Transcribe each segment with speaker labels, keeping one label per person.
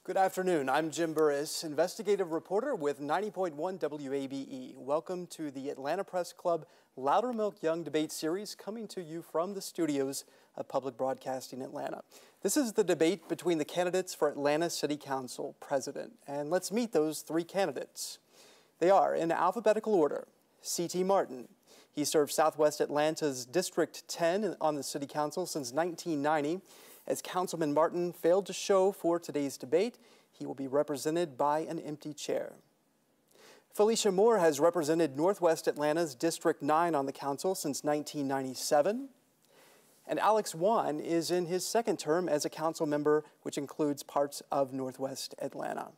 Speaker 1: Good afternoon. I'm Jim Burris, investigative reporter with 90.1 WABE. Welcome to the Atlanta Press Club Loudermilk-Young debate series, coming to you from the studios of Public Broadcasting Atlanta. This is the debate between the candidates for Atlanta City Council President. And let's meet those three candidates. They are, in alphabetical order, C.T. Martin. He served Southwest Atlanta's District 10 on the City Council since 1990. As Councilman Martin failed to show for today's debate, he will be represented by an empty chair. Felicia Moore has represented Northwest Atlanta's District 9 on the council since 1997. And Alex Wan is in his second term as a council member, which includes parts of Northwest Atlanta.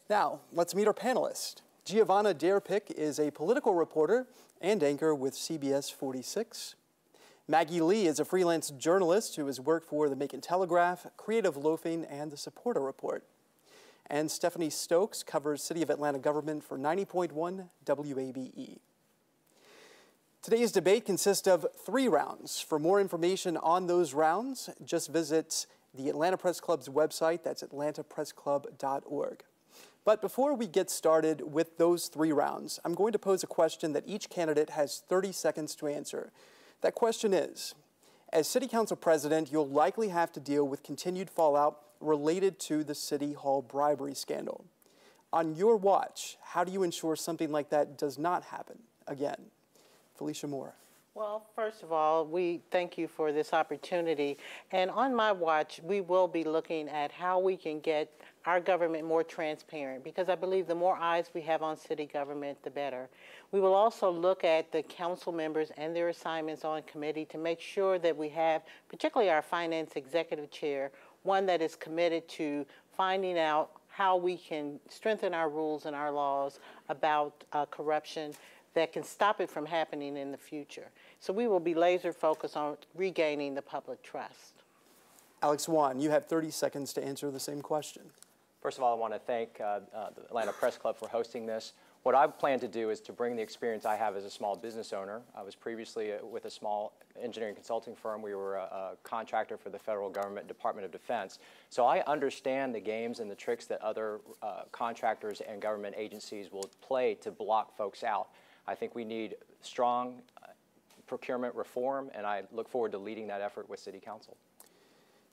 Speaker 1: Now, let's meet our panelist. Giovanna Derpick is a political reporter and anchor with CBS 46. Maggie Lee is a freelance journalist who has worked for the Macon Telegraph, Creative Loafing, and the Supporter Report. And Stephanie Stokes covers City of Atlanta government for 90.1 WABE. Today's debate consists of 3 rounds. For more information on those rounds, just visit the Atlanta Press Club's website. That's atlantapressclub.org. But before we get started with those 3 rounds, I'm going to pose a question that each candidate has 30 seconds to answer. That question is, as City Council President, you'll likely have to deal with continued fallout related to the City Hall bribery scandal. On your watch, how do you ensure something like that does not happen again? Felicia Moore.
Speaker 2: Well, first of all, we thank you for this opportunity. And on my watch, we will be looking at how we can get our government more transparent, because I believe the more eyes we have on city government, the better. We will also look at the council members and their assignments on committee to make sure that we have, particularly our finance executive chair, one that is committed to finding out how we can strengthen our rules and our laws about corruption that can stop it from happening in the future. So we will be laser focused on regaining the public trust.
Speaker 1: Alex Wan, you have 30 seconds to answer the same question.
Speaker 3: First of all, I want to thank the Atlanta Press Club for hosting this. What I plan to do is to bring the experience I have as a small business owner. I was previously with a small engineering consulting firm. We were a contractor for the federal government, Department of Defense. So I understand the games and the tricks that other contractors and government agencies will play to block folks out. I think we need strong procurement reform, and I look forward to leading that effort with City Council.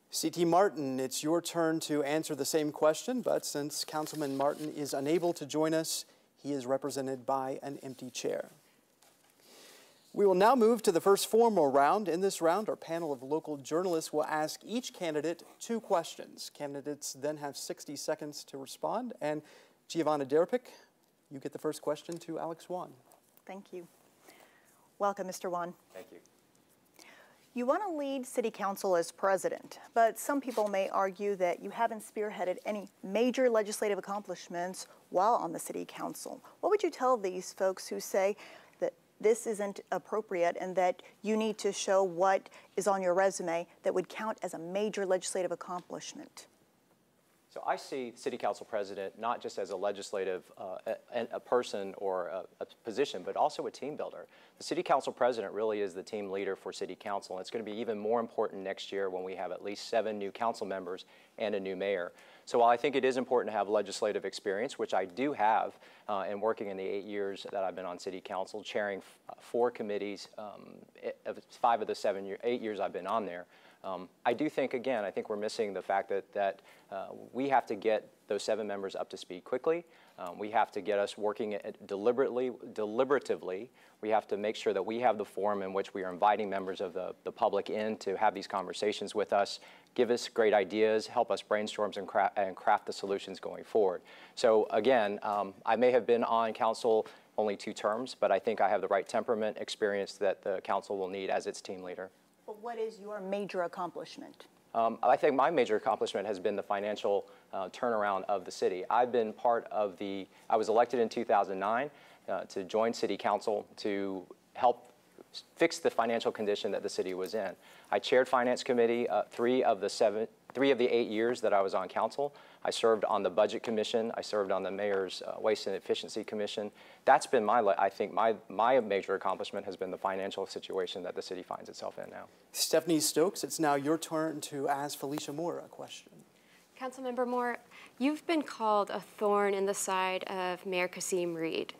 Speaker 1: C.T. Martin, it's your turn to answer the same question, but since Councilman Martin is unable to join us, he is represented by an empty chair. We will now move to the first formal round. In this round, our panel of local journalists will ask each candidate 2 questions. Candidates then have 60 seconds to respond. And Giovanna Derpick, you get the first question to Alex Wan.
Speaker 4: Thank you. Welcome, Mr. Wan.
Speaker 3: Thank you.
Speaker 4: You want to lead City Council as president, but some people may argue that you haven't spearheaded any major legislative accomplishments while on the City Council. What would you tell these folks who say that this isn't appropriate and that you need to show what is on your resume that would count as a major legislative accomplishment?
Speaker 3: So I see City Council President not just as a legislative a person or a position, but also a team builder. The City Council President really is the team leader for City Council, and it's going to be even more important next year when we have at least 7 new council members and a new mayor. So while I think it is important to have legislative experience, which I do have in working in the 8 years that I've been on City Council, chairing 4 committees, 5 of the 8 years I've been on there, I do think, again, I think we're missing the fact that we have to get those 7 members up to speed quickly. We have to get us working deliberatively. We have to make sure that we have the forum in which we are inviting members of the public in to have these conversations with us, give us great ideas, help us brainstorm and craft the solutions going forward. So again, I may have been on council only 2 terms, but I think I have the right temperament, experience that the council will need as its team leader.
Speaker 4: But what is your major accomplishment?
Speaker 3: I think my major accomplishment has been the financial turnaround of the city. I've been part of I was elected in 2009 to join City Council to help fix the financial condition that the city was in. I chaired Finance Committee 3 of the 8 years that I was on council. I served on the Budget Commission. I served on the Mayor's Waste and Efficiency Commission. That's been I think my major accomplishment has been the financial situation that the city finds itself in now.
Speaker 1: Stephanie Stokes, it's now your turn to ask Felicia Moore a question.
Speaker 5: Councilmember Moore, you've been called a thorn in the side of Mayor Kasim Reed.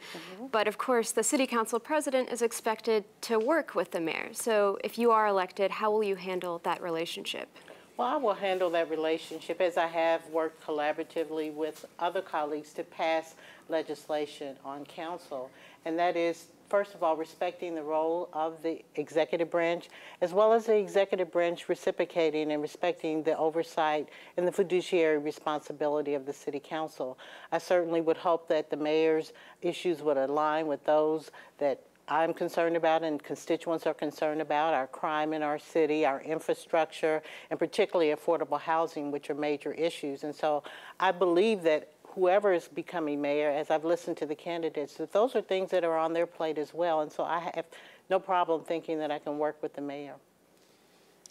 Speaker 5: But of course, the City Council President is expected to work with the mayor. So if you are elected, how will you handle that relationship?
Speaker 2: Well, I will handle that relationship as I have worked collaboratively with other colleagues to pass legislation on council. And that is, first of all, respecting the role of the executive branch, as well as the executive branch reciprocating and respecting the oversight and the fiduciary responsibility of the city council. I certainly would hope that the mayor's issues would align with those that I'm concerned about and constituents are concerned about, our crime in our city, our infrastructure, and particularly affordable housing, which are major issues. And so I believe that whoever is becoming mayor, as I've listened to the candidates, that those are things that are on their plate as well. And so I have no problem thinking that I can work with the mayor.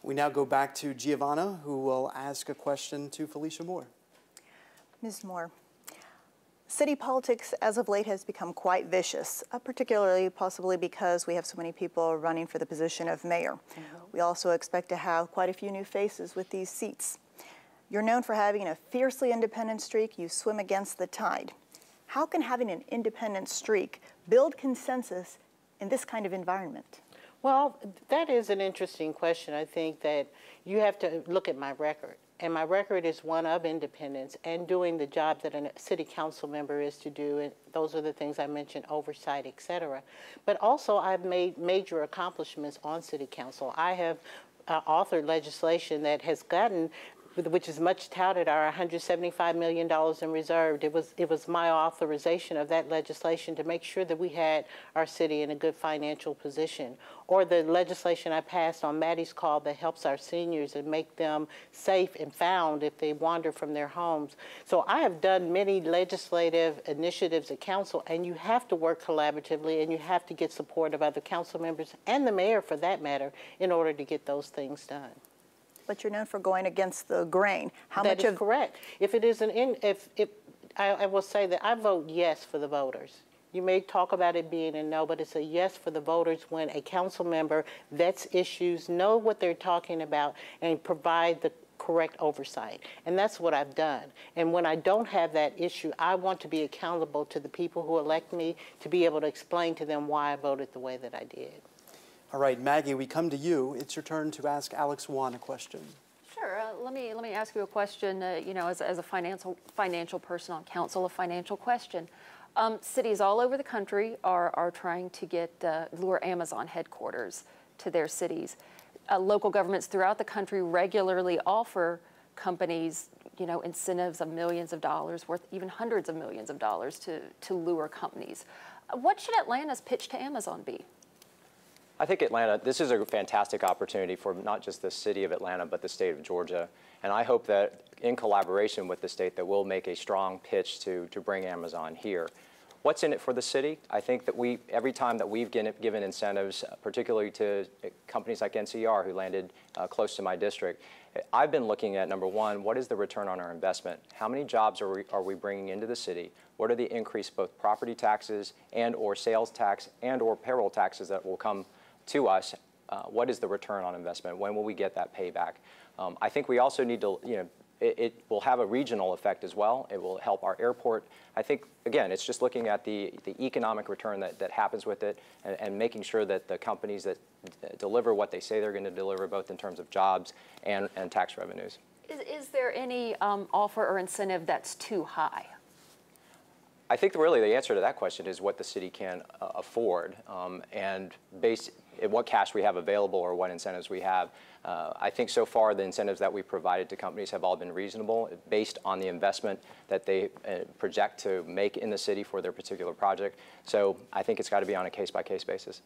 Speaker 1: We now go back to Giovanna, who will ask a question to Felicia Moore.
Speaker 4: Ms. Moore, city politics as of late has become quite vicious, particularly possibly because we have so many people running for the position of mayor. We also expect to have quite a few new faces with these seats. You're known for having a fiercely independent streak. You swim against the tide. How can having an independent streak build consensus in this kind of environment?
Speaker 2: Well, that is an interesting question. I think that you have to look at my record. And my record is one of independence and doing the job that a city council member is to do. And those are the things I mentioned, oversight, et cetera. But also I've made major accomplishments on city council. I have authored legislation that has gotten, which is much touted, our $175 million in reserve. It was my authorization of that legislation to make sure that we had our city in a good financial position. Or the legislation I passed on Maddie's Call that helps our seniors and make them safe and found if they wander from their homes. So I have done many legislative initiatives at council, and you have to work collaboratively and you have to get support of other council members and the mayor for that matter in order to get those things done.
Speaker 4: But you're known for going against the grain.
Speaker 2: That is correct. If it is I will say that I vote yes for the voters. You may talk about it being a no, but it's a yes for the voters when a council member vets issues, know what they're talking about, and provide the correct oversight. And that's what I've done. And when I don't have that issue, I want to be accountable to the people who elect me to be able to explain to them why I voted the way that I did.
Speaker 1: All right, Maggie, we come to you. It's your turn to ask Alex Wan a question.
Speaker 6: Sure. Let me ask you a question. You know, as a financial person on council, a financial question. Cities all over the country are trying to lure Amazon headquarters to their cities. Local governments throughout the country regularly offer companies, you know, incentives of millions of dollars, worth even hundreds of millions of dollars to lure companies. What should Atlanta's pitch to Amazon be?
Speaker 3: I think Atlanta, this is a fantastic opportunity for not just the city of Atlanta, but the state of Georgia. And I hope that in collaboration with the state that we'll make a strong pitch to bring Amazon here. What's in it for the city? I think that every time that we've given incentives, particularly to companies like NCR who landed close to my district, I've been looking at, number one, what is the return on our investment? How many jobs are we bringing into the city? What are the increased both property taxes and or sales tax and or payroll taxes that will come to us? What is the return on investment? When will we get that payback? I think we also need to, you know, it will have a regional effect as well. It will help our airport. I think, again, it's just looking at the economic return that happens with it and making sure that the companies that deliver what they say they're going to deliver, both in terms of jobs and tax revenues.
Speaker 6: Is there any offer or incentive that's too high?
Speaker 3: I think really the answer to that question is what the city can afford and based on what cash we have available or what incentives we have. I think so far the incentives that we've provided to companies have all been reasonable based on the investment that they project to make in the city for their particular project. So I think it's got to be on a case-by-case basis.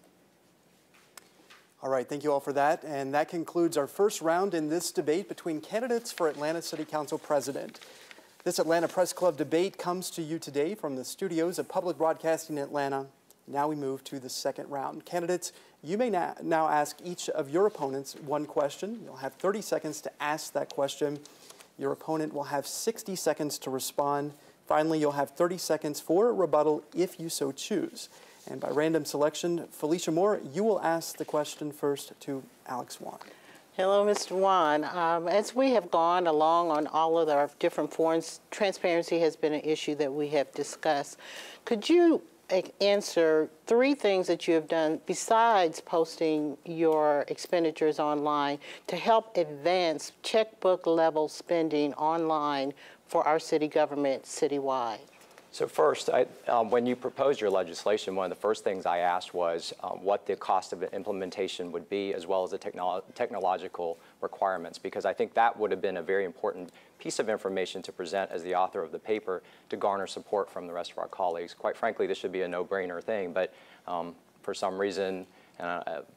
Speaker 1: All right, thank you all for that. And that concludes our first round in this debate between candidates for Atlanta City Council President. This Atlanta Press Club debate comes to you today from the studios of Public Broadcasting Atlanta. Now we move to the second round. Candidates, you may now ask each of your opponents one question. You'll have 30 seconds to ask that question. Your opponent will have 60 seconds to respond. Finally, you'll have 30 seconds for a rebuttal if you so choose. And by random selection, Felicia Moore, you will ask the question first to Alex Wan.
Speaker 2: Hello, Mr. Wan. As we have gone along on all of our different forums, transparency has been an issue that we have discussed. Could you answer 3 things that you have done besides posting your expenditures online to help advance checkbook level spending online for our city government citywide?
Speaker 3: So first, when you proposed your legislation, one of the first things I asked was what the cost of implementation would be, as well as the technological requirements, because I think that would have been a very important piece of information to present as the author of the paper to garner support from the rest of our colleagues. Quite frankly, this should be a no-brainer thing, but for some reason,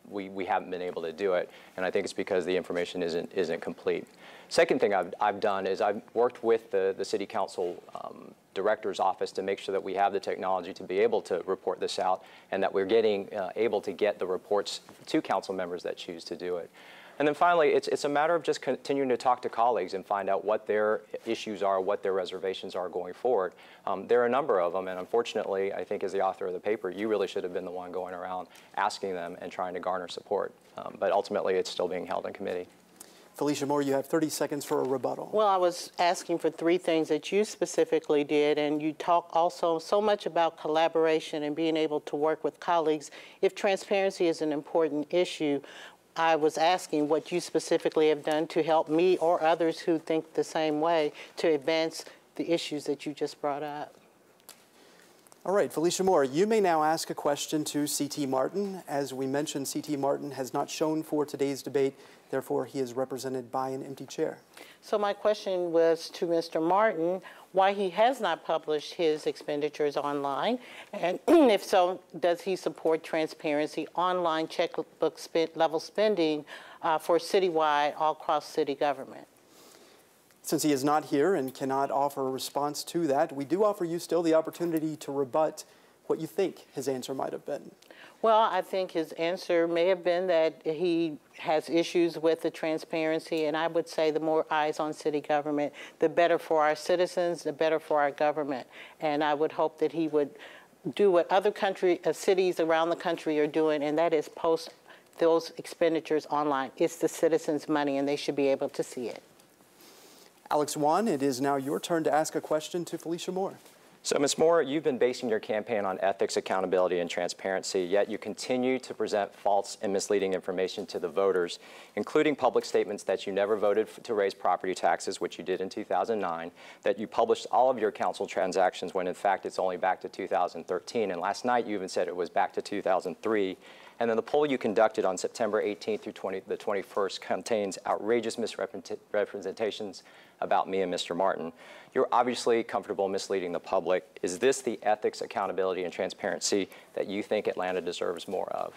Speaker 3: we haven't been able to do it, and I think it's because the information isn't complete. Second thing I've done is I've worked with the City Council Director's Office to make sure that we have the technology to be able to report this out, and that we're getting able to get the reports to council members that choose to do it. And then finally, it's a matter of just continuing to talk to colleagues and find out what their issues are, what their reservations are going forward. There are a number of them, and unfortunately, I think as the author of the paper, you really should have been the one going around asking them and trying to garner support. But ultimately, it's still being held in committee.
Speaker 1: Felicia Moore, you have 30 seconds for a rebuttal.
Speaker 2: Well, I was asking for 3 things that you specifically did, and you talk also so much about collaboration and being able to work with colleagues. If transparency is an important issue, I was asking what you specifically have done to help me or others who think the same way to advance the issues that you just brought up.
Speaker 1: All right, Felicia Moore, you may now ask a question to C.T. Martin. As we mentioned, C.T. Martin has not shown for today's debate. Therefore, he is represented by an empty chair.
Speaker 2: So my question was to Mr. Martin, why he has not published his expenditures online, and if so, does he support transparency online checkbook level spending for citywide, all across city government?
Speaker 1: Since he is not here and cannot offer a response to that, we do offer you still the opportunity to rebut what you think his answer might have been.
Speaker 2: Well, I think his answer may have been that he has issues with the transparency, and I would say the more eyes on city government, the better for our citizens, the better for our government. And I would hope that he would do what other cities around the country are doing, and that is post those expenditures online. It's the citizens' money, and they should be able to see it.
Speaker 1: Alex Wan, it is now your turn to ask a question to Felicia Moore.
Speaker 3: So, Ms. Moore, you've been basing your campaign on ethics, accountability, and transparency, yet you continue to present false and misleading information to the voters, including public statements that you never voted to raise property taxes, which you did in 2009, that you published all of your council transactions when, in fact, it's only back to 2013. And last night, you even said it was back to 2003. And then the poll you conducted on September 18th through the 21st contains outrageous misrepresentations about me and Mr. Martin. You're obviously comfortable misleading the public. Is this the ethics, accountability, and transparency that you think Atlanta deserves more of?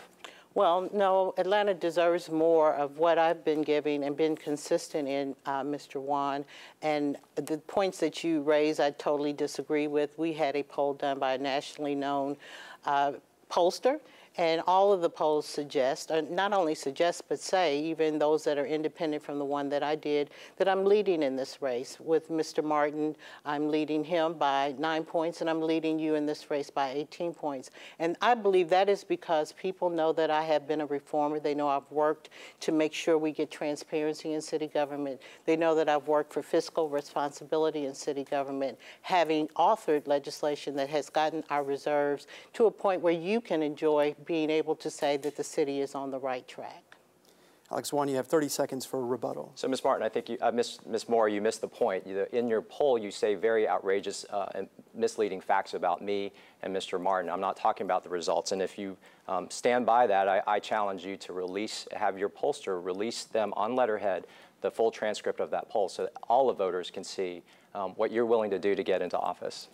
Speaker 2: Well, no, Atlanta deserves more of what I've been giving and been consistent in, Mr. Wan. And the points that you raised, I totally disagree with. We had a poll done by a nationally known pollster. And all of the polls suggest, not only suggest, but say, even those that are independent from the one that I did, that I'm leading in this race. With Mr. Martin, I'm leading him by 9 points, and I'm leading you in this race by 18 points. And I believe that is because people know that I have been a reformer. They know I've worked to make sure we get transparency in city government. They know that I've worked for fiscal responsibility in city government, having authored legislation that has gotten our reserves to a point where you can enjoy being able to say that the city is on the right track.
Speaker 1: Alex Wan, you have 30 seconds for a rebuttal.
Speaker 3: So, Ms. Martin, I think you, Ms. Moore, you missed the point. In your poll, you say very outrageous and misleading facts about me and Mr. Martin. I'm not talking about the results. And if you stand by that, I challenge you to have your pollster release them on letterhead, the full transcript of that poll, so that all the voters can see what you're willing to do to get into office.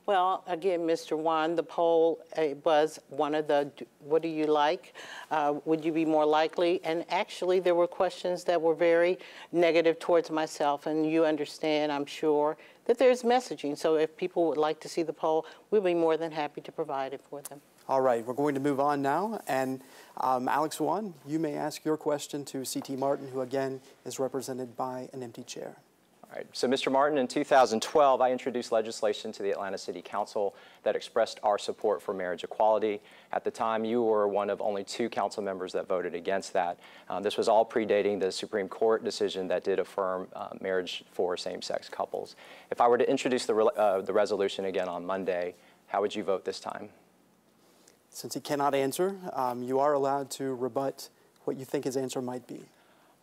Speaker 2: Well, again, Mr. Wan, the poll was one of the, what do you like? Would you be more likely? And actually, there were questions that were very negative towards myself. And you understand, I'm sure, that there's messaging. So if people would like to see the poll, we'll be more than happy to provide it for them.
Speaker 1: All right, we're going to move on now. And Alex Wan, you may ask your question to C.T. Martin, who again is represented by an empty chair.
Speaker 3: All right. So, Mr. Martin, in 2012, I introduced legislation to the Atlanta City Council that expressed our support for marriage equality. At the time, you were one of only 2 council members that voted against that. This was all predating the Supreme Court decision that did affirm marriage for same-sex couples. If I were to introduce the resolution again on Monday, how would you vote this time?
Speaker 1: Since he cannot answer, you are allowed to rebut what you think his answer might be.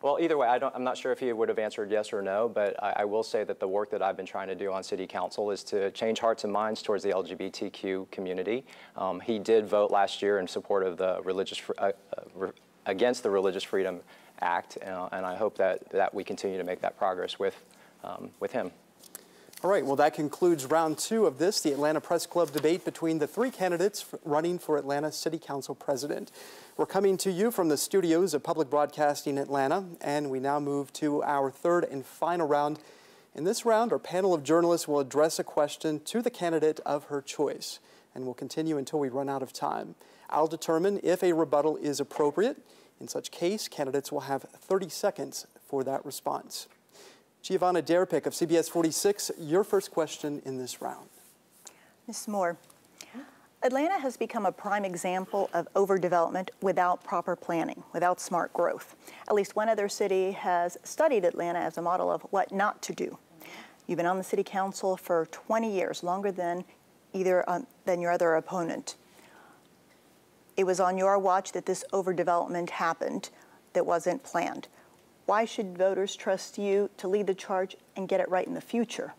Speaker 3: Well, either way, I'm not sure if he would have answered yes or no, but I will say that the work that I've been trying to do on City Council is to change hearts and minds towards the LGBTQ community. He did vote last year in support of the against the Religious Freedom Act, and I hope that we continue to make that progress with him.
Speaker 1: All right, well, that concludes round 2 of this, the Atlanta Press Club debate between the 3 candidates running for Atlanta City Council President. We're coming to you from the studios of Public Broadcasting Atlanta, and we now move to our 3rd and final round. In this round, our panel of journalists will address a question to the candidate of her choice, and we'll continue until we run out of time. I'll determine if a rebuttal is appropriate. In such case, candidates will have 30 seconds for that response. Giovanna Derpick of CBS 46, your first question in this round.
Speaker 4: Ms. Moore, Atlanta has become a prime example of overdevelopment without proper planning, without smart growth. At least one other city has studied Atlanta as a model of what not to do. You've been on the city council for 20 years, longer than than your other opponent. It was on your watch that this overdevelopment happened that wasn't planned. Why should voters trust you to lead the charge and get it right in the future?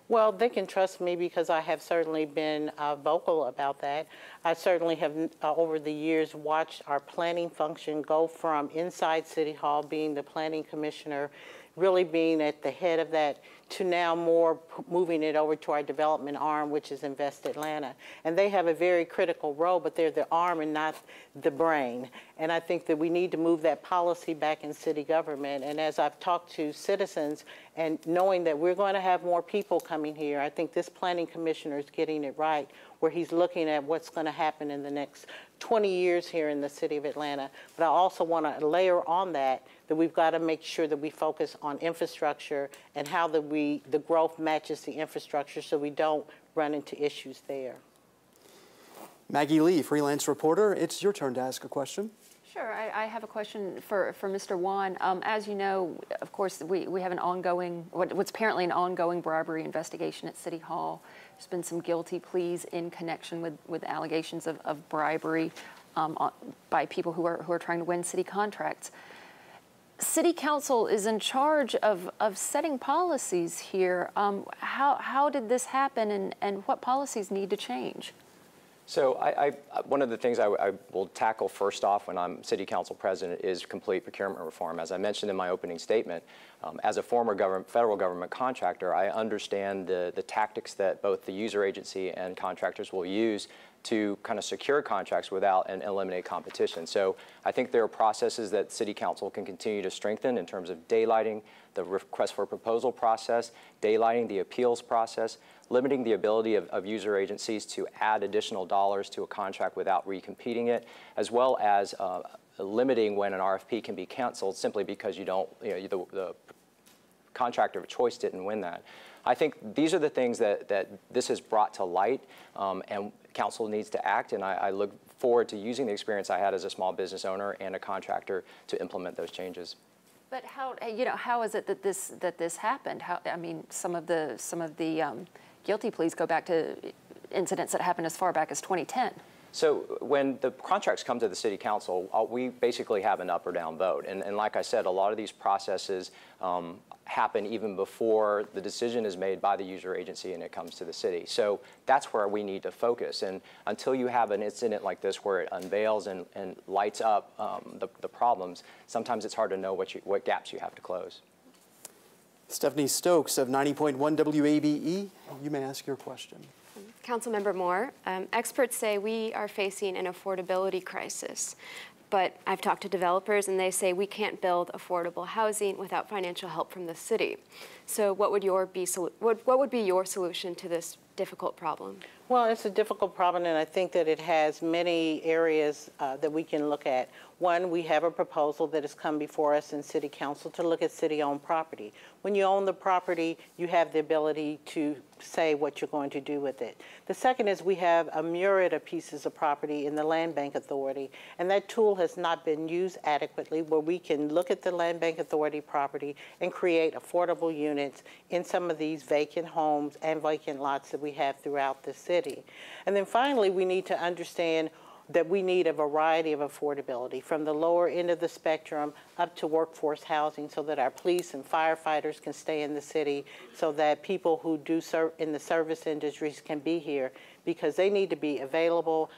Speaker 2: Well, they can trust me because I have certainly been vocal about that. I certainly have, over the years, watched our planning function go from inside City Hall, being the planning commissioner, really being at the head of that, to now more moving it over to our development arm, which is Invest Atlanta. And they have a very critical role, but they're the arm and not the brain. And I think that we need to move that policy back in city government. And as I've talked to citizens and knowing that we're going to have more people coming here, I think this planning commissioner is getting it right, where he's looking at what's going to happen in the next 20 years here in the city of Atlanta. But I also want to layer on that we've got to make sure that we focus on infrastructure and how the growth matches the infrastructure so we don't run into issues there.
Speaker 1: Maggie Lee, freelance reporter, it's your turn to ask a question.
Speaker 6: Sure, I have a question for Mr. Wan. As you know, of course, we have an ongoing, what's apparently an ongoing bribery investigation at City Hall. There's been some guilty pleas in connection with allegations of bribery by people who are trying to win city contracts. City Council is in charge of setting policies here. How did this happen, and what policies need to change?
Speaker 3: So one of the things I will tackle first off when I'm City Council President is complete procurement reform. As I mentioned in my opening statement, as a former federal government contractor, I understand the tactics that both the user agency and contractors will use to kind of secure contracts without and eliminate competition. So I think there are processes that City Council can continue to strengthen in terms of daylighting the request for proposal process, daylighting the appeals process, limiting the ability of user agencies to add additional dollars to a contract without recompeting it, as well as limiting when an RFP can be canceled simply because the contractor of choice didn't win that. I think these are the things that this has brought to light, and council needs to act, and I look forward to using the experience I had as a small business owner and a contractor to implement those changes.
Speaker 6: But how is it that this happened? I mean, some of the guilty pleas go back to incidents that happened as far back as 2010.
Speaker 3: So when the contracts come to the City Council, we basically have an up or down vote. And like I said, a lot of these processes happen even before the decision is made by the user agency and it comes to the city. So that's where we need to focus. And until you have an incident like this where it unveils and lights up the problems, sometimes it's hard to know what gaps you have to close.
Speaker 1: Stephanie Stokes of 90.1 WABE, you may ask your question.
Speaker 5: Councilmember Moore, experts say we are facing an affordability crisis, but I've talked to developers and they say we can't build affordable housing without financial help from the city. So what would be your solution to this difficult problem?
Speaker 2: Well, it's a difficult problem, and I think that it has many areas that we can look at. One, we have a proposal that has come before us in City Council to look at city-owned property. When you own the property, you have the ability to say what you're going to do with it. The second is we have a myriad of pieces of property in the Land Bank Authority, and that tool has not been used adequately, where we can look at the Land Bank Authority property and create affordable units in some of these vacant homes and vacant lots that we have throughout the city. And then finally, we need to understand that we need a variety of affordability, from the lower end of the spectrum up to workforce housing, so that our police and firefighters can stay in the city, so that people who do serve in the service industries can be here, because they need to be available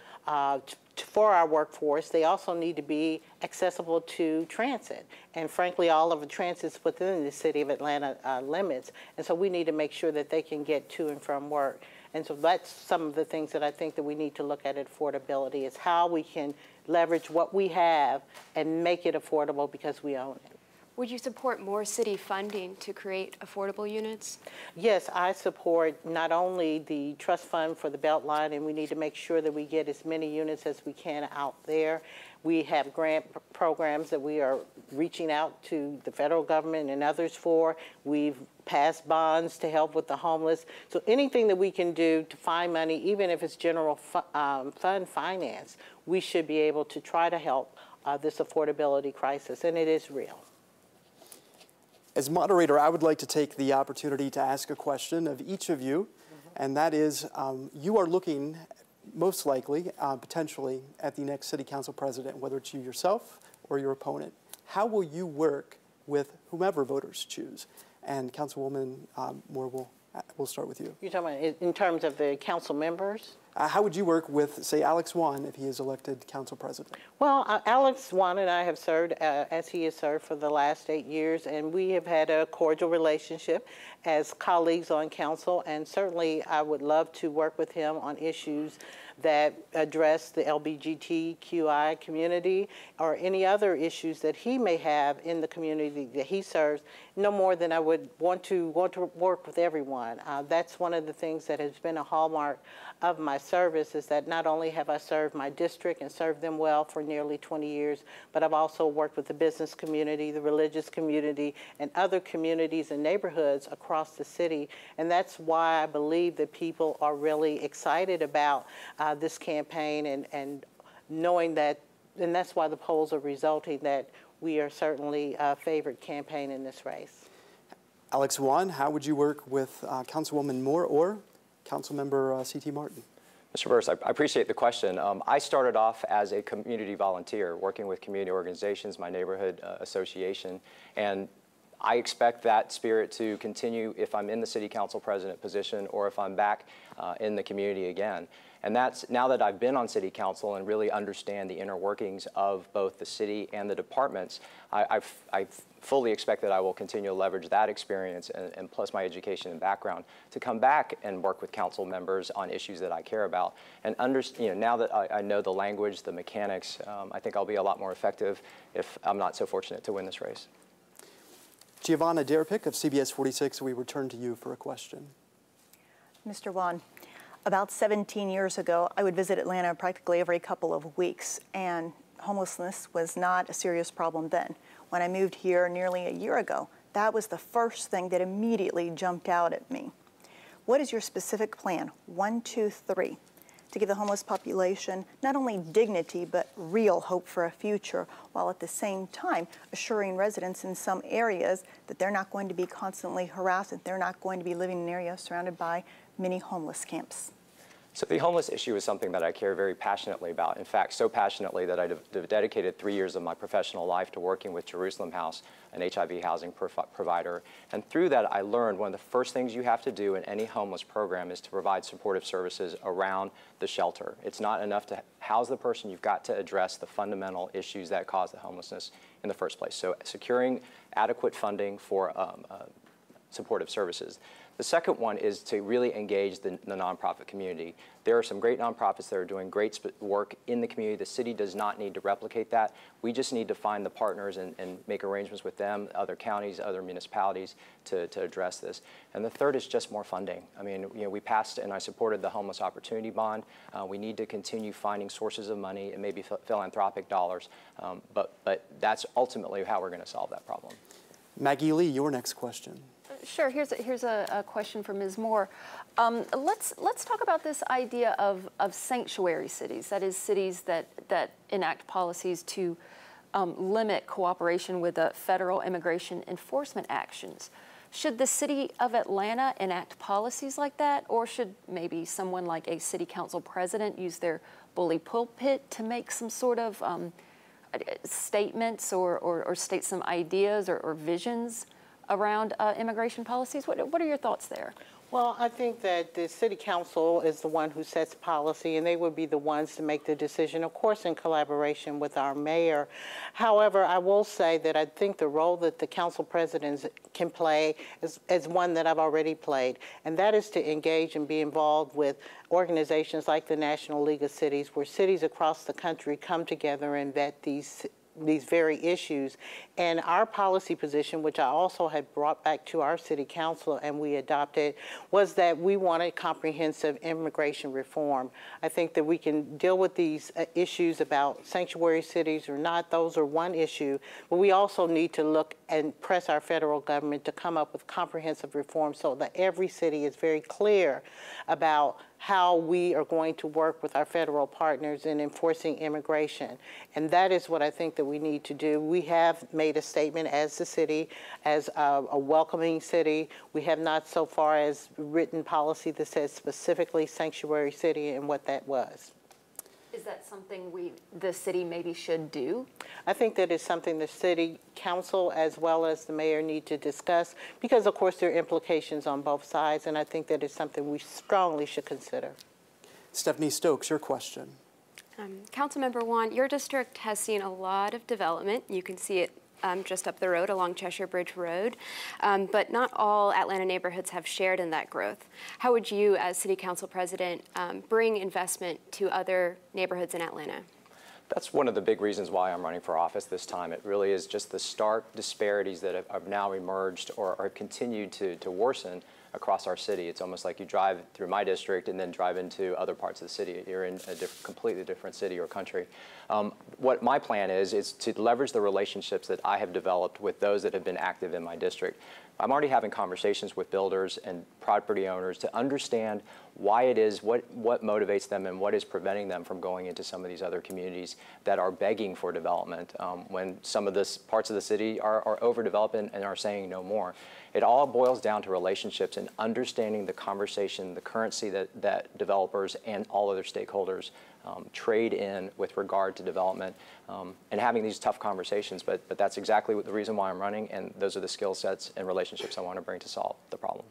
Speaker 2: for our workforce. They also need to be accessible to transit. And frankly, all of the transit's within the city of Atlanta limits. And so we need to make sure that they can get to and from work. And so that's some of the things that I think that we need to look at affordability, is how we can leverage what we have and make it affordable because we own it.
Speaker 5: Would you support more city funding to create affordable units?
Speaker 2: Yes, I support not only the trust fund for the Beltline, and we need to make sure that we get as many units as we can out there. We have grant programs that we are reaching out to the federal government and others for. We've passed bonds to help with the homeless. So anything that we can do to find money, even if it's general fund finance, we should be able to try to help this affordability crisis, and it is real.
Speaker 1: As moderator, I would like to take the opportunity to ask a question of each of you, and that is, you are looking most likely, potentially, at the next City Council president, whether it's you yourself or your opponent. How will you work with whomever voters choose? And Councilwoman Moore, we'll start with you.
Speaker 2: You're talking about in terms of the council members?
Speaker 1: How would you work with, say, Alex Wan if he is elected council president?
Speaker 2: Well, Alex Wan and I have served as he has served for the last 8 years, and we have had a cordial relationship as colleagues on council, and certainly I would love to work with him on issues that address the LGBTQI community or any other issues that he may have in the community that he serves, no more than I would want to work with everyone. That's one of the things that has been a hallmark of my service, is that not only have I served my district and served them well for nearly 20 years, but I've also worked with the business community, the religious community, and other communities and neighborhoods across the city. And that's why I believe that people are really excited about this campaign, and knowing that, and that's why the polls are resulting that we are certainly a favored campaign in this race.
Speaker 1: Alex Wan, how would you work with Councilwoman Moore or Councilmember C.T. Martin?
Speaker 3: Mr. Burris, I appreciate the question. I started off as a community volunteer, working with community organizations, my neighborhood association, and I expect that spirit to continue if I'm in the City Council President position or if I'm back in the community again. And that's, now that I've been on City Council and really understand the inner workings of both the city and the departments, I fully expect that I will continue to leverage that experience and plus my education and background to come back and work with council members on issues that I care about. And now that I know the language, the mechanics, I think I'll be a lot more effective if I'm not so fortunate to win this race.
Speaker 1: Giovanna Derpick of CBS 46, we return to you for a question.
Speaker 4: Mr. Wan, about 17 years ago, I would visit Atlanta practically every couple of weeks, and homelessness was not a serious problem then. When I moved here nearly a year ago, that was the first thing that immediately jumped out at me. What is your specific plan, 1, 2, 3, to give the homeless population not only dignity but real hope for a future, while at the same time assuring residents in some areas that they're not going to be constantly harassed, that they're not going to be living in an area surrounded by many homeless camps?
Speaker 3: So the homeless issue is something that I care very passionately about. In fact, so passionately that I've dedicated 3 years of my professional life to working with Jerusalem House, an HIV housing provider. And through that, I learned one of the first things you have to do in any homeless program is to provide supportive services around the shelter. It's not enough to house the person. You've got to address the fundamental issues that cause the homelessness in the first place. So securing adequate funding for supportive services. The second one is to really engage the nonprofit community. There are some great nonprofits that are doing great work in the community. The city does not need to replicate that. We just need to find the partners and make arrangements with them, other counties, other municipalities to address this. And the third is just more funding. I mean, you know, we passed and I supported the Homeless Opportunity Bond. We need to continue finding sources of money and maybe philanthropic dollars, but that's ultimately how we're going to solve that problem.
Speaker 1: Maggie Lee, your next question.
Speaker 6: Sure. Here's a question for Ms. Moore. Let's talk about this idea of sanctuary cities. That is, cities that enact policies to limit cooperation with the federal immigration enforcement actions. Should the city of Atlanta enact policies like that, or should maybe someone like a city council president use their bully pulpit to make some sort of statements or state some ideas or visions around immigration policies? What are your thoughts there?
Speaker 2: Well, I think that the city council is the one who sets policy, and they would be the ones to make the decision, of course, in collaboration with our mayor. However, I will say that I think the role that the council presidents can play is one that I've already played, and that is to engage and be involved with organizations like the National League of Cities, where cities across the country come together and vet these very issues. And our policy position, which I also had brought back to our city council and we adopted, was that we wanted comprehensive immigration reform. I think that we can deal with these issues about sanctuary cities or not. Those are one issue, but we also need to look and press our federal government to come up with comprehensive reform so that every city is very clear about how we are going to work with our federal partners in enforcing immigration. And that is what I think that we need to do. We have made a statement as the city, as a welcoming city. We have not so far as written policy that says specifically sanctuary city and what that was.
Speaker 6: Is that something the city maybe should do?
Speaker 2: I think that is something the city council as well as the mayor need to discuss because, of course, there are implications on both sides, and I think that is something we strongly should consider.
Speaker 1: Stephanie Stokes, your question.
Speaker 5: Councilmember Wan, your district has seen a lot of development. You can see it just up the road along Cheshire Bridge Road, but not all Atlanta neighborhoods have shared in that growth. How would you, as City Council President, bring investment to other neighborhoods in Atlanta?
Speaker 3: That's one of the big reasons why I'm running for office this time. It really is just the stark disparities that have now emerged or have continued to worsen across our city. It's almost like you drive through my district and then drive into other parts of the city. You're in a completely different city or country. What my plan is to leverage the relationships that I have developed with those that have been active in my district. I'm already having conversations with builders and property owners to understand why it is, what motivates them and what is preventing them from going into some of these other communities that are begging for development when some of the parts of the city are overdeveloped and are saying no more. It all boils down to relationships and understanding the conversation, the currency that developers and all other stakeholders trade in with regard to development and having these tough conversations. But that's exactly the reason why I'm running, and those are the skill sets and relationships I want to bring to solve the problem.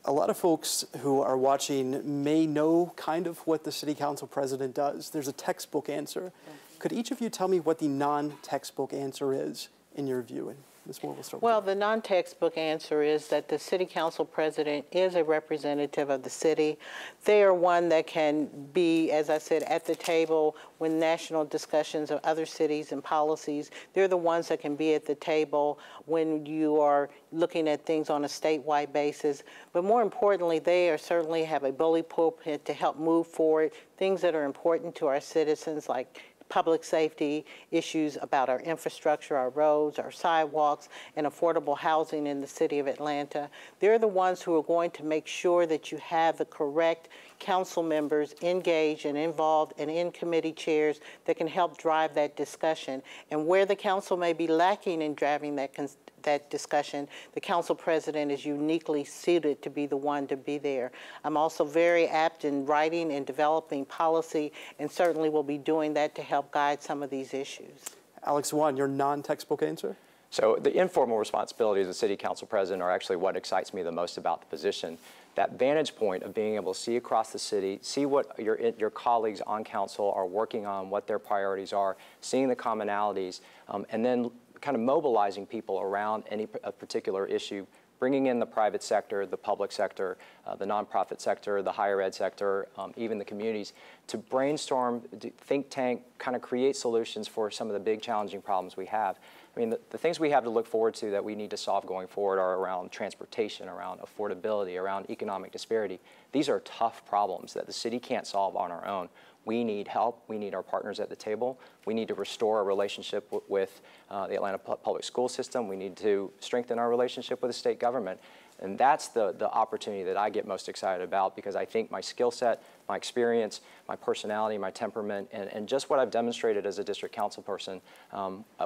Speaker 1: A lot of folks who are watching may know kind of what the city council president does. There's a textbook answer. Could each of you tell me what the non-textbook answer is in your view? And Ms. Moore, we'll start with you.
Speaker 2: Well, the non-textbook answer is that the city council president is a representative of the city. They are one that can be, as I said, at the table when national discussions of other cities and policies. They're the ones that can be at the table when you are looking at things on a statewide basis. But more importantly, they certainly have a bully pulpit to help move forward things that are important to our citizens, like public safety issues about our infrastructure, our roads, our sidewalks, and affordable housing in the city of Atlanta. They're the ones who are going to make sure that you have the correct council members engaged and involved and in committee chairs that can help drive that discussion. And where the council may be lacking in driving that discussion, the council president is uniquely suited to be the one to be there. I'm also very apt in writing and developing policy, and certainly will be doing that to help guide some of these issues.
Speaker 1: Alex Wan, your non-textbook answer?
Speaker 3: So the informal responsibilities of the city council president are actually what excites me the most about the position. That vantage point of being able to see across the city, see what your colleagues on council are working on, what their priorities are, seeing the commonalities, and then kind of mobilizing people around any particular issue, bringing in the private sector, the public sector, the nonprofit sector, the higher ed sector, even the communities, to brainstorm, think tank, kind of create solutions for some of the big challenging problems we have. I mean, the things we have to look forward to that we need to solve going forward are around transportation, around affordability, around economic disparity. These are tough problems that the city can't solve on our own. We need help. We need our partners at the table. We need to restore our relationship with the Atlanta public school system. We need to strengthen our relationship with the state government. And that's the opportunity that I get most excited about, because I think my skill set, my experience, my personality, my temperament, and just what I've demonstrated as a district council person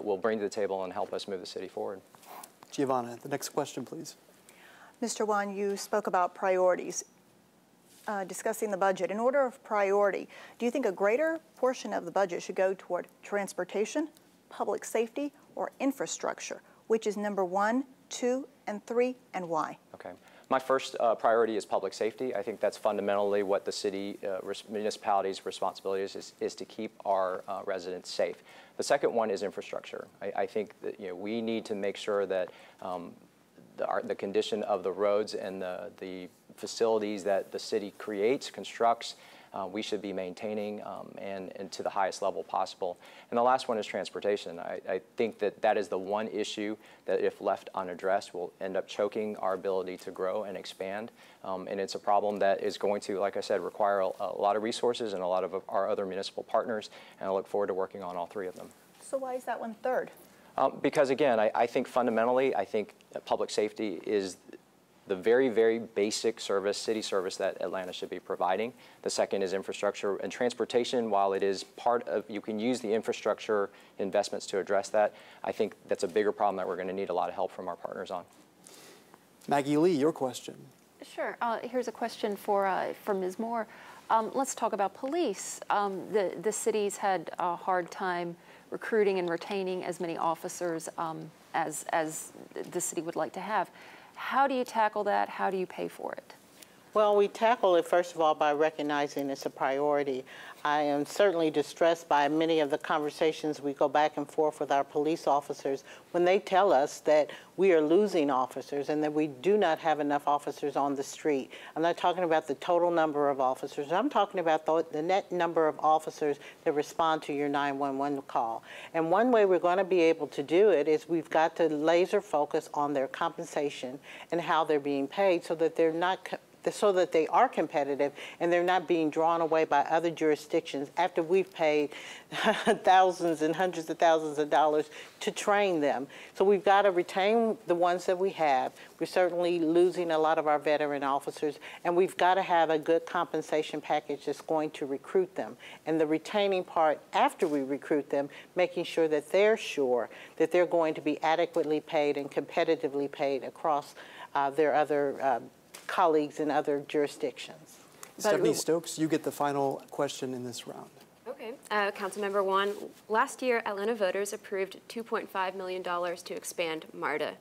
Speaker 3: will bring to the table and help us move the city forward.
Speaker 1: Giovanna, the next question, please.
Speaker 4: Mr. Wan, you spoke about priorities. Discussing the budget. In order of priority, do you think a greater portion of the budget should go toward transportation, public safety, or infrastructure? Which is number 1, 2, and 3, and why?
Speaker 3: Okay. My first priority is public safety. I think that's fundamentally what the city, municipality's responsibility is to keep our residents safe. The second one is infrastructure. I think that we need to make sure that the condition of the roads and the facilities that the city creates, constructs, we should be maintaining and to the highest level possible. And the last one is transportation. I think that is the one issue that, if left unaddressed, will end up choking our ability to grow and expand. And it's a problem that is going to, like I said, require a lot of resources and a lot of our other municipal partners, and I look forward to working on all three of them.
Speaker 4: So why is that one third?
Speaker 3: Because again, I think fundamentally, I think public safety is the very, very basic service, city service that Atlanta should be providing. The second is infrastructure and transportation. While it is part of, you can use the infrastructure investments to address that, I think that's a bigger problem that we're going to need a lot of help from our partners on.
Speaker 1: Maggie Lee, your question.
Speaker 6: Sure. Here's a question for Ms. Moore. Let's talk about police. The city's had a hard time recruiting and retaining as many officers as the city would like to have. How do you tackle that? How do you pay for it?
Speaker 2: Well, we tackle it, first of all, by recognizing it's a priority. I am certainly distressed by many of the conversations we go back and forth with our police officers when they tell us that we are losing officers and that we do not have enough officers on the street. I'm not talking about the total number of officers. I'm talking about the net number of officers that respond to your 911 call. And one way we're going to be able to do it is we've got to laser focus on their compensation and how they're being paid, so that they're not they are competitive and they're not being drawn away by other jurisdictions after we've paid thousands and hundreds of thousands of dollars to train them. So we've got to retain the ones that we have. We're certainly losing a lot of our veteran officers, and we've got to have a good compensation package that's going to recruit them. And the retaining part after we recruit them, making sure that they're sure that they're going to be adequately paid and competitively paid across their other colleagues in other jurisdictions.
Speaker 1: Stephanie Stokes, you get the final question in this round.
Speaker 5: Okay. Councilmember Wan, last year Atlanta voters approved $2.5 million to expand MARTA,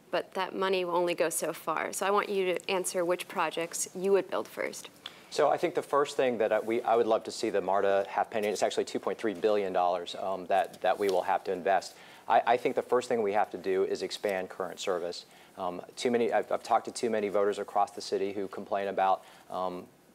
Speaker 5: but that money will only go so far. So I want you to answer which projects you would build first.
Speaker 3: So I think the first thing that I would love to see the MARTA have pending, it's actually $2.3 billion that we will have to invest. I think the first thing we have to do is expand current service. I've talked to too many voters across the city who complain about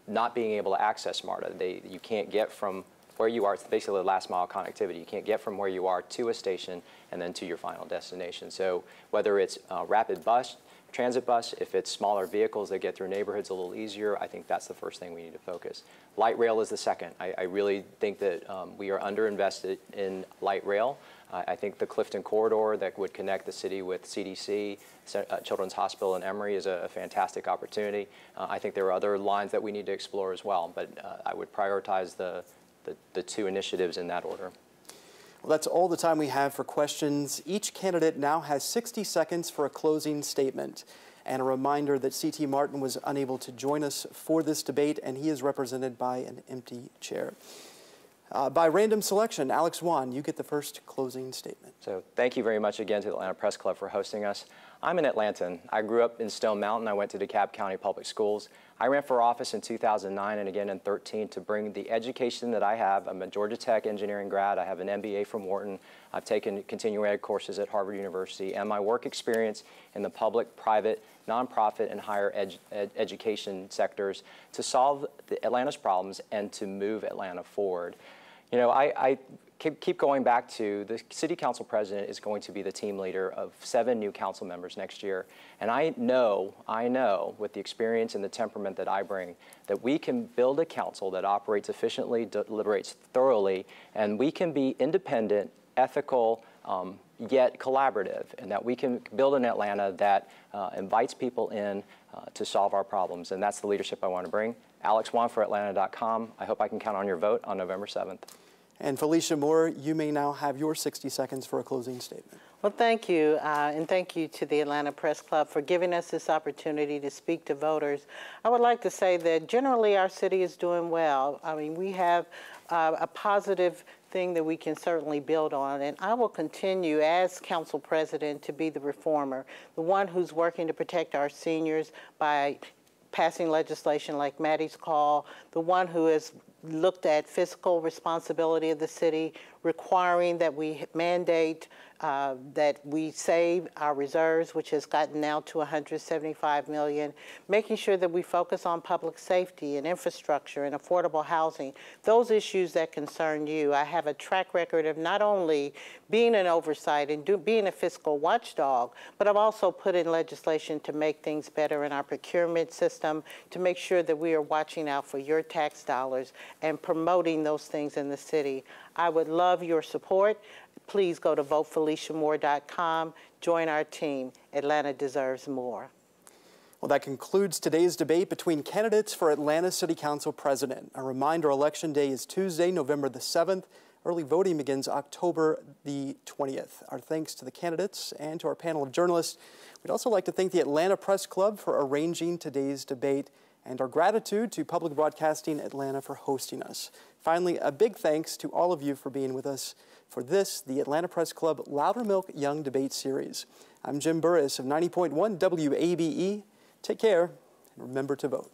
Speaker 3: not being able to access MARTA. You can't get from where you are, it's basically last mile connectivity. You can't get from where you are to a station and then to your final destination. So whether it's rapid bus, transit bus, if it's smaller vehicles that get through neighborhoods a little easier, I think that's the first thing we need to focus. Light rail is the second. I really think that we are underinvested in light rail. I think the Clifton corridor that would connect the city with CDC, Children's Hospital and Emory is a fantastic opportunity. I think there are other lines that we need to explore as well, but I would prioritize the two initiatives in that order.
Speaker 1: Well, that's all the time we have for questions. Each candidate now has 60 seconds for a closing statement. And a reminder that C.T. Martin was unable to join us for this debate, and he is represented by an empty chair. By random selection, Alex Wan, you get the first closing statement.
Speaker 3: So thank you very much again to the Atlanta Press Club for hosting us. I'm an Atlantan. I grew up in Stone Mountain. I went to DeKalb County Public Schools. I ran for office in 2009 and again in 2013 to bring the education that I have. I'm a Georgia Tech engineering grad. I have an MBA from Wharton. I've taken continuing ed courses at Harvard University, and my work experience in the public, private, nonprofit, and higher education sectors to solve Atlanta's problems and to move Atlanta forward. You know, I keep going back to the city council president is going to be the team leader of 7 new council members next year. And I know with the experience and the temperament that I bring, that we can build a council that operates efficiently, deliberates thoroughly, and we can be independent, ethical, yet collaborative, and that we can build an Atlanta that invites people in to solve our problems. And that's the leadership I want to bring. Alex Wan for Atlanta.com. I hope I can count on your vote on November 7th.
Speaker 1: And Felicia Moore, you may now have your 60 seconds for a closing statement.
Speaker 2: Well, thank you, and thank you to the Atlanta Press Club for giving us this opportunity to speak to voters. I would like to say that generally our city is doing well. I mean, we have a positive thing that we can certainly build on, and I will continue as council president to be the reformer, the one who's working to protect our seniors by passing legislation like Maddie's call, the one who has looked at fiscal responsibility of the city, requiring that we mandate that we save our reserves, which has gotten now to $175 million, making sure that we focus on public safety and infrastructure and affordable housing, those issues that concern you. I have a track record of not only being an oversight and being a fiscal watchdog, but I've also put in legislation to make things better in our procurement system, to make sure that we are watching out for your tax dollars and promoting those things in the city. I would love your support. Please go to votefeliciamore.com. Join our team. Atlanta deserves more.
Speaker 1: Well, that concludes today's debate between candidates for Atlanta City Council President. A reminder, Election Day is Tuesday, November the 7th. Early voting begins October the 20th. Our thanks to the candidates and to our panel of journalists. We'd also like to thank the Atlanta Press Club for arranging today's debate, and our gratitude to Public Broadcasting Atlanta for hosting us. Finally, a big thanks to all of you for being with us for this, the Atlanta Press Club Loudermilk-Young Debate Series. I'm Jim Burris of 90.1 WABE. Take care, and remember to vote.